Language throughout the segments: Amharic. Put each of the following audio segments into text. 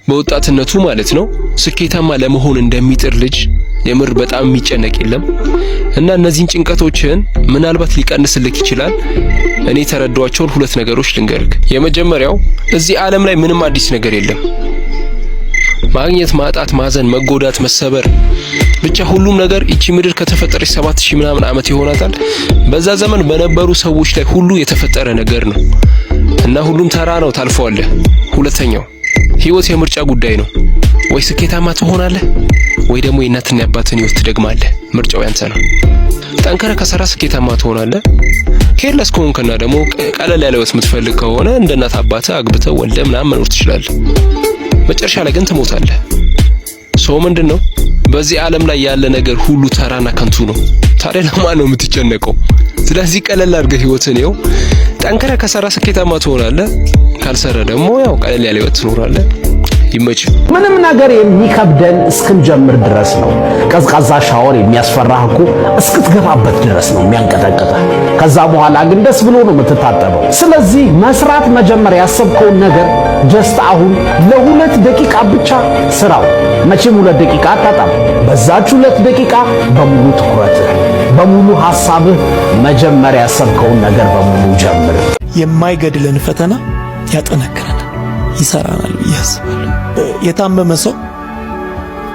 በወጣትነቱ ማለት ነው ስኬታማ ለመሆን እንደሚጥር ልጅ የምር በጣም የሚጨነቅ የለም። እና እነዚህን ጭንቀቶችን ምናልባት ሊቀንስልክ ይችላል። እኔ ተረዳዋቸውን ሁለት ነገሮች ልንገርክ። የመጀመሪያው እዚህ ዓለም ላይ ምንም አዲስ ነገር የለም። ማግኘት፣ ማጣት፣ ማዘን፣ መጎዳት፣ መሰበር ብቻ ሁሉም ነገር እቺ ምድር ከተፈጠረች 7000 ምናምን ዓመት ይሆናታል። በዛ ዘመን በነበሩ ሰዎች ላይ ሁሉ የተፈጠረ ነገር ነው እና ሁሉም ተራ ነው፣ ታልፈዋለህ። ሁለተኛው ህይወት የምርጫ ጉዳይ ነው። ወይ ስኬታማ ትሆናለህ ወይ ደግሞ የእናትና የአባትን ህይወት ትደግማለህ። ምርጫው ያንተ ነው። ጠንከረ ከሰራ ስኬታማ ትሆናለህ። ኬርለስ ከሆንክና ደግሞ ቀለል ያለ ህይወት የምትፈልግ ከሆነ እንደ እናት አባትህ አግብተህ ወልደህ ምናምን መኖር ትችላለህ። መጨረሻ ላይ ግን ትሞታለህ። ሰው ምንድነው በዚህ ዓለም ላይ ያለ ነገር ሁሉ ተራና ከንቱ ነው። ታዲያ ለማን ነው የምትጨነቀው? ስለዚህ ቀለል አድርገህ ህይወትን ይኸው ጠንከረ ከሰራ ስኬታማ ትሆናለህ። ካልሰራ ደግሞ ያው ቀለል ያለ ህይወት ትኖራለህ። ይመች። ምንም ነገር የሚከብደን እስክንጀምር ድረስ ነው። ቀዝቃዛ ሻወር የሚያስፈራህ እኮ እስክትገባበት ድረስ ነው የሚያንቀጠቅጥህ። ከዛ በኋላ ግን ደስ ብሎ ነው የምትታጠበው። ስለዚህ መስራት መጀመር ያሰብከውን ነገር ጀስት አሁን ለ2 ደቂቃ ብቻ ስራው። መቼም 2 ደቂቃ አታጣም። በዛች 2 ደቂቃ በሙሉ ትኩረትህ፣ በሙሉ ሐሳብህ መጀመር ያሰብከውን ነገር በሙሉ ጀምር። የማይገድልን ፈተና ያጠነክረናል፣ ይሰራናል ብዬ አስባለሁ። የታመመ ሰው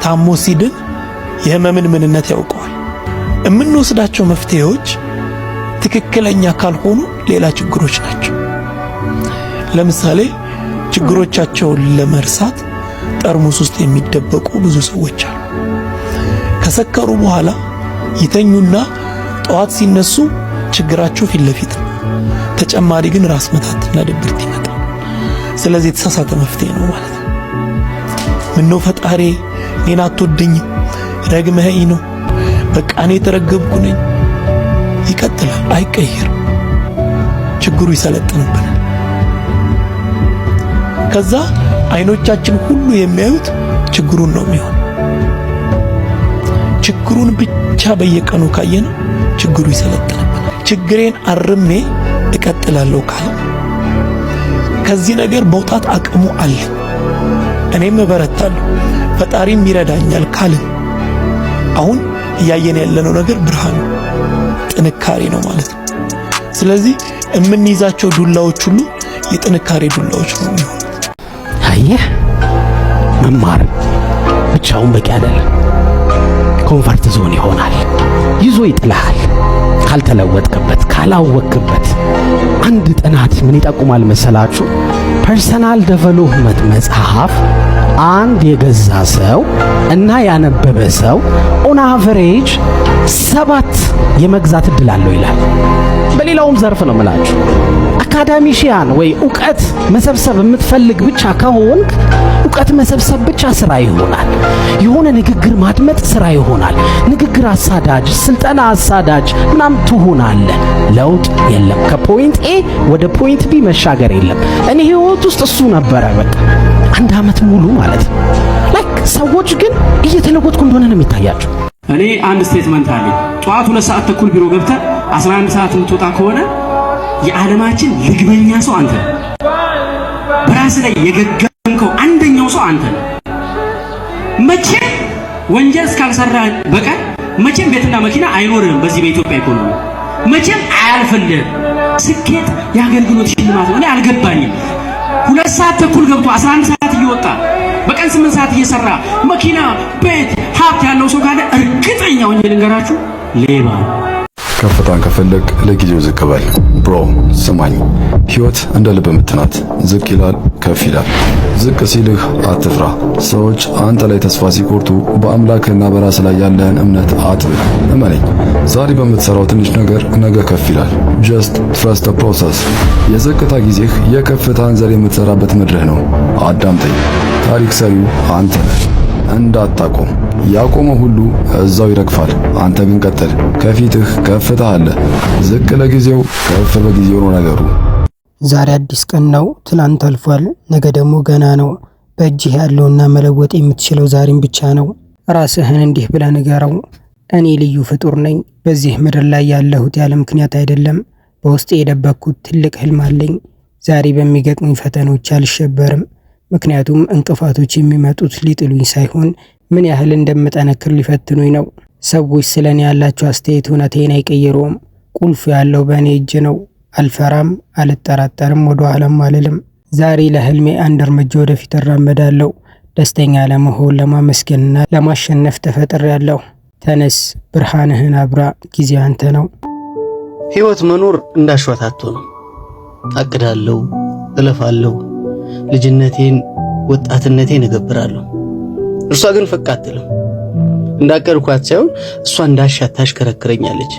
ታሞ ሲድን የህመምን ምንነት ያውቀዋል። የምንወስዳቸው መፍትሄዎች ትክክለኛ ካልሆኑ ሌላ ችግሮች ናቸው። ለምሳሌ ችግሮቻቸውን ለመርሳት ጠርሙስ ውስጥ የሚደበቁ ብዙ ሰዎች አሉ። ከሰከሩ በኋላ ይተኙና ጠዋት ሲነሱ ችግራቸው ፊት ለፊት ነው። ተጨማሪ ግን ራስ ምታትና ድብርት ይመጣል። ስለዚህ የተሳሳተ መፍትሄ ነው ማለት ነው። ምነው ፈጣሪ እኔን አትወደኝም፣ ረግመኸኝ ነው፣ በቃ እኔ የተረገምኩ ነኝ። ይቀጥላል፣ አይቀየርም። ችግሩ ይሰለጥንብናል። ከዛ አይኖቻችን ሁሉ የሚያዩት ችግሩን ነው የሚሆን። ችግሩን ብቻ በየቀኑ ካየነው ችግሩ ይሰለጥንብናል። ችግሬን አርሜ እቀጥላለሁ ካለ ከዚህ ነገር መውጣት አቅሙ አለ፣ እኔም እበረታለሁ፣ ፈጣሪም ይረዳኛል ካልን አሁን እያየን ያለነው ነገር ብርሃን ነው፣ ጥንካሬ ነው ማለት ነው። ስለዚህ የምንይዛቸው ዱላዎች ሁሉ የጥንካሬ ዱላዎች ነው የሚሆኑት። አየህ፣ መማር ብቻውን በቂ አይደለም። ኮንፈርት ዞን ይሆናል፣ ይዞ ይጥልሃል። ካልተለወጥክበት፣ ካላወቅክበት። አንድ ጥናት ምን ይጠቁማል መሰላችሁ? ፐርሰናል ዴቨሎፕመንት መጽሐፍ አንድ የገዛ ሰው እና ያነበበ ሰው ኦን አቨሬጅ 7 የመግዛት እድል አለው ይላል። በሌላውም ዘርፍ ነው የምላችሁ። አካዳሚሽያን ወይ ዕውቀት መሰብሰብ የምትፈልግ ብቻ ከሆንክ ዕውቀት መሰብሰብ ብቻ ስራ ይሆናል። የሆነ ንግግር ማድመጥ ስራ ይሆናል። ንግግር አሳዳጅ፣ ስልጠና አሳዳጅ ምናምን ትሆናለህ። ለውጥ የለም። ከፖይንት ኤ ወደ ፖይንት ቢ መሻገር የለም። እኔ ህይወት ውስጥ እሱ ነበረ በቃ 1 ዓመት ሙሉ ማለት ነው። ላይክ ሰዎች ግን እየተለወጥኩ እንደሆነ ነው የሚታያቸው። እኔ አንድ ስቴትመንት አለኝ። ጠዋት 2 ሰዓት ተኩል ቢሮ ገብተህ 11 ሰዓት የምትወጣ ከሆነ የዓለማችን ልግበኛ ሰው አንተ ነህ። በራስ ላይ የገገምከው አንደኛው ሰው አንተ ነህ። መቼም ወንጀል እስካልሰራ በቀር መቼም ቤትና መኪና አይኖርህም። በዚህ በኢትዮጵያ ኢኮኖሚ መቼም አያልፈልህም። ስኬት የአገልግሎት ሽልማት ነው። እኔ አልገባኝም። 2 ሰዓት ተኩል ገብቶ 11 ሰዓት እየወጣ በቀን 8 ሰዓት እየሰራ መኪና፣ ቤት፣ ሀብት ያለው ሰው ካለ እርግጠኛ ሆኜ ልንገራችሁ ሌባ ነው። ከፍታን ከፈለግ ለጊዜው ዝቅ በል ብሮ። ስማኝ፣ ህይወት እንደ ልብ ምትናት። ዝቅ ይላል፣ ከፍ ይላል። ዝቅ ሲልህ አትፍራ። ሰዎች አንተ ላይ ተስፋ ሲቆርጡ በአምላክና በራስ ላይ ያለህን እምነት አጥብቅ። እመነኝ፣ ዛሬ በምትሰራው ትንሽ ነገር ነገ ከፍ ይላል። ጀስት ትረስት ዘ ፕሮሰስ። የዝቅታ ጊዜህ የከፍታን ዘር የምትሰራበት ምድርህ ነው። አዳምጠኝ፣ ታሪክ ሰሪው አንተ ነህ። እንዳታቆም። ያቆመ ሁሉ እዛው ይረግፋል። አንተ ግን ቀጥል። ከፊትህ ከፍታ አለ። ዝቅ ለጊዜው፣ ከፍ በጊዜው ነው ነገሩ። ዛሬ አዲስ ቀን ነው። ትላንት አልፏል፣ ነገ ደግሞ ገና ነው። በእጅህ ያለውና መለወጥ የምትችለው ዛሬም ብቻ ነው። ራስህን እንዲህ ብለህ ንገረው፣ እኔ ልዩ ፍጡር ነኝ። በዚህ ምድር ላይ ያለሁት ያለ ምክንያት አይደለም። በውስጤ የደበቅኩት ትልቅ ህልም አለኝ። ዛሬ በሚገጥሙኝ ፈተኖች አልሸበርም። ምክንያቱም እንቅፋቶች የሚመጡት ሊጥሉኝ ሳይሆን ምን ያህል እንደምጠነክር ሊፈትኑኝ ነው። ሰዎች ስለኔ ያላቸው አስተያየት እውነቴን አይቀይረውም። ቁልፉ ያለው በእኔ እጅ ነው። አልፈራም፣ አልጠራጠርም፣ ወደ ኋላም አልልም። ዛሬ ለህልሜ አንድ እርምጃ ወደፊት እራመዳለሁ። ደስተኛ ለመሆን ለማመስገንና ለማሸነፍ ተፈጥሬያለሁ። ተነስ፣ ብርሃንህን አብራ፣ ጊዜ አንተ ነው። ህይወት መኖር እንዳሸዋታቶ ነው። አቅዳለሁ፣ እለፋለሁ፣ ልጅነቴን ወጣትነቴን እገብራለሁ። እርሷ ግን ፈቅ አትልም። እንዳቀድኳት ሳይሆን እሷ እንዳሻት ታሽከረክረኛለች።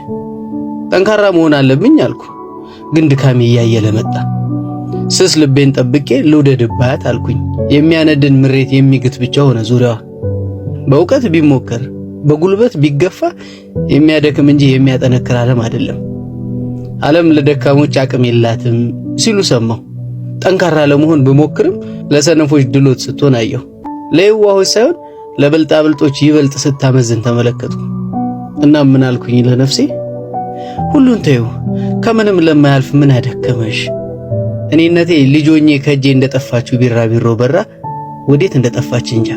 ጠንካራ መሆን አለብኝ አልኩ፣ ግን ድካሜ እያየለ መጣ። ስስ ልቤን ጠብቄ ልውደድባት አልኩኝ። የሚያነድን ምሬት የሚግት ብቻ ሆነ ዙሪያዋ። በእውቀት ቢሞከር በጉልበት ቢገፋ የሚያደክም እንጂ የሚያጠነክር ዓለም አይደለም። ዓለም ለደካሞች አቅም የላትም ሲሉ ሰማሁ። ጠንካራ ለመሆን ብሞክርም ለሰነፎች ድሎት ስትሆን አየሁ። ለየዋሆች ሳይሆን ለበልጣብልጦች ይበልጥ ስታመዝን ተመለከቱ። እና ምን አልኩኝ ለነፍሴ? ሁሉን ተይው፣ ከምንም ለማያልፍ ምን አደከመሽ? እኔነቴ ልጆኜ ከጄ እንደጠፋችሁ ቢራቢሮ በራ ወዴት እንደጠፋች እንጃ።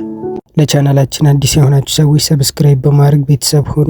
ለቻናላችን አዲስ የሆናችሁ ሰዎች ሰብስክራይብ በማድረግ ቤተሰብ ሁኑ።